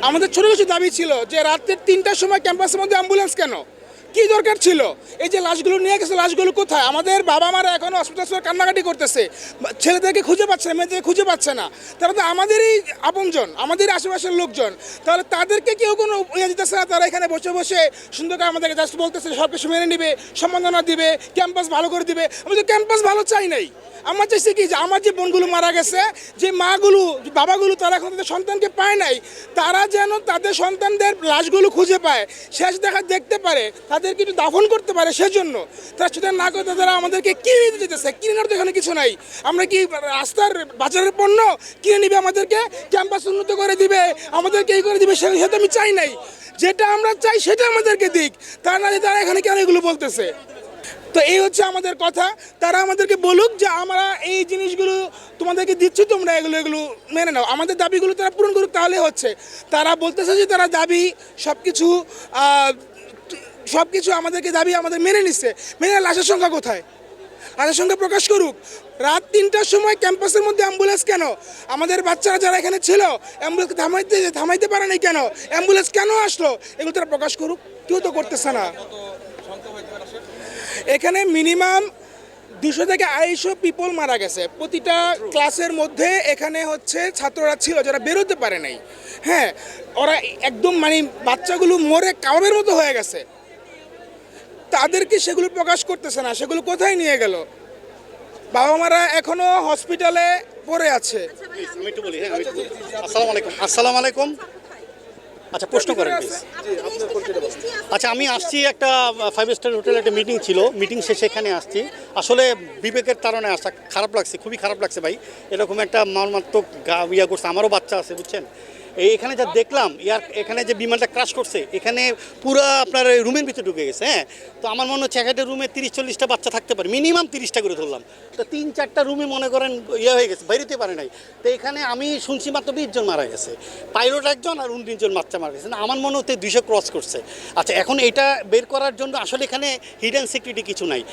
আমাদের ছোটো কিছু দাবি ছিল যে রাতের 3টার সময় ক্যাম্পাসের মধ্যে অ্যাম্বুলেন্স কেন, কী দরকার ছিল? এই যে লাশগুলো নিয়ে গেছে, লাশগুলো কোথায়? আমাদের বাবা মারা এখনও হসপিটাল কান্নাকাটি করতেছে, ছেলেদেরকে খুঁজে পাচ্ছে না, মেয়েদেরকে খুঁজে পাচ্ছে না। তারা তো আমাদেরই আপনজন, আমাদের আশেপাশের লোকজন, তাহলে তাদেরকে কেউ কোনো ইয়ে দিতেছে না। তারা এখানে বসে বসে সুন্দর করে আমাদেরকে জাস্ট বলতেছে সব কিছু মেনে নিবে, সম্মাননা দিবে, ক্যাম্পাস ভালো করে দিবে। আমি তো ক্যাম্পাস ভালো চাই নাই। আমার চাইছে কি যে আমার যে বোনগুলো মারা গেছে, যে মাগুলো বাবাগুলো তারা এখন তাদের সন্তানকে পায় নাই, তারা যেন তাদের সন্তানদের লাশগুলো খুঁজে পায়, শেষ দেখতে পারে, তাদেরকে একটু দাফন করতে পারে। সেজন্য তারা সেটা না করে তারা আমাদেরকে কিনে দিতে যেতেছে। কিনে নেওয়ার তো এখানে কিছু নাই। আমরা কি রাস্তার বাজারের পণ্য কিনে নিবে, আমাদেরকে ক্যাম্পাস উন্নত করে দিবে, আমাদেরকে এই করে দিবে, সেটা আমি চাই নাই। যেটা আমরা চাই সেটা আমাদেরকে দিক, তার না যে তারা এখানে কেন এগুলো বলতেছে। তো এই হচ্ছে আমাদের কথা। তারা আমাদেরকে বলুক যে আমরা এই জিনিসগুলো তোমাদেরকে দিচ্ছি, তোমরা এগুলো মেনে নাও। আমাদের দাবিগুলো তারা পূরণ করুক, তাহলে হচ্ছে। তারা বলতেছে যে তারা দাবি সব কিছু আমাদেরকে দাবি আমাদের মেনে নিচ্ছে, মেনে লাশের সংখ্যা কোথায়? লাশের সংখ্যা প্রকাশ করুক। রাত 3টার সময় ক্যাম্পাসের মধ্যে অ্যাম্বুলেন্স কেন? আমাদের বাচ্চারা যারা এখানে ছিল অ্যাম্বুলেন্সকে থামাইতে পারে নাই কেন? অ্যাম্বুলেন্স কেন আসলো? এগুলো তারা প্রকাশ করুক। কেউ তো করতেছে না। এখানে মিনিমাম 200 থেকে 250 পিপল মারা গেছে প্রতিটা ক্লাসের মধ্যে। এখানে হচ্ছে ছাত্ররা ছিল যারা বেরোতে পারে নাই। হ্যাঁ, ওরা একদম মানে বাচ্চাগুলো মরে কাবাবের মতো হয়ে গেছে। তাদেরকে সেগুলো প্রকাশ করতেছে না। সেগুলো কোথায় নিয়ে গেল? বাবা মারা এখনো হসপিটালে পড়ে আছে। আমি একটু বলি, হ্যাঁ, আসসালামু আলাইকুম। আসসালামু আলাইকুম। আচ্ছা, প্রশ্ন করেন প্লিজ। আচ্ছা, আমি আসছি একটা 5 স্টার হোটেলে, একটা মিটিং ছিল, মিটিং শেষে এখানে আসছি। আসলে বিবেকের তাড়নায় আসা, খারাপ লাগছে, খুবই খারাপ লাগছে ভাই। এরকম একটা মর্মান্তিক ইয়া করছে, আমারও বাচ্চা আছে, বুঝছেন। এখানে যা দেখলাম, এখানে যে বিমানটা ক্রাশ করছে, এখানে পুরো আপনার রুমের ভিতরে ঢুকে গেছে। হ্যাঁ, তো আমার মনে হচ্ছে একটা রুমে 30-40টা বাচ্চা থাকতে পারে, মিনিমাম 30টা করে ধরলাম। তো 3-4টা রুমে মনে করেন ইয়ে হয়ে গেছে, বাইরেতে পারে নাই। তো এখানে আমি শুনছি মাত্র 20 জন মারা গেছে, পাইলট একজন আর 19 জন বাচ্চা মারা গেছে। না, আমার মনে হচ্ছে 200 ক্রস করছে। আচ্ছা, এখন এটা বের করার জন্য আসলে এখানে হিডেন সিক্রেটি কিছু নাই।